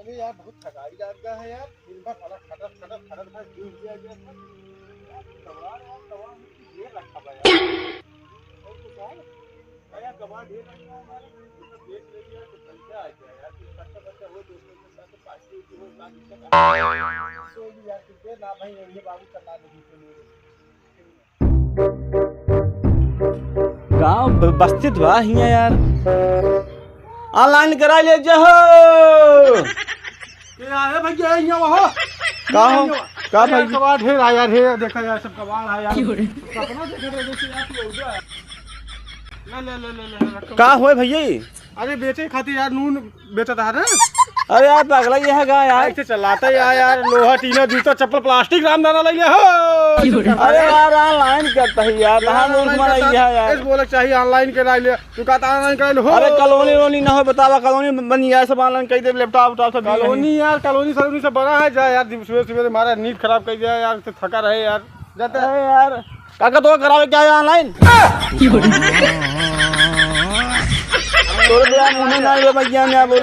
अरे यार बहुत थकाई लग गया है यार, दिन भर खड़ा खड़ा खड़ा खड़ा खड़ा ड्यूटी किया गया था यार। कबाड़ ढेर रखा हुआ यार। और कुछ है यार, कबाड़ ढेर रखा है हमारे, तो देख ले यार, तो पैसा आ गया यार, कुछ खर्चा बचा हो, दोस्तों के साथ पार्टी की हो, ना दिक्कत है तो भी यार तुझे ना भाई ये बाबू करना नहीं के लिए गाँव बस्ती बा हिया यार, ऑनलाइन करा ले जहो। क्या है भैया यहाँ वहाँ का हो का भाई कबाड़ ढेर आया ढेर, देखा यार सब कबाड़ आया सपना देखा रहे जैसे यार की हो गया। ले का होए भैया? अरे बेचे खातिर यार नून बेचा था ना। अरे यार पगला ये है गा यार, ऐसे चलाता यार, लोहा टीना जूता चप्पल प्लास्टिक रामदाना ले हो। अरे यार ऑनलाइन करता है यार, कहाँ मूर्ख बना है यार। इस बोले चाहिए ऑनलाइन करा ले, तू कहता ऑनलाइन करा ले हो। अरे कॉलोनी वोनी ना हो, बतावा कॉलोनी बन जाए सब ऑनलाइन कही दे, लैपटॉप उटाप सब कॉलोनी यार, कॉलोनी सलोनी सब बना है। जा यार सुबह सुबह हमारा नींद खराब कर दिया यार, तो थका रहे यार जाता है यार। काका तो करावे क्या है ऑनलाइन? तोरे मुंह में ना बोले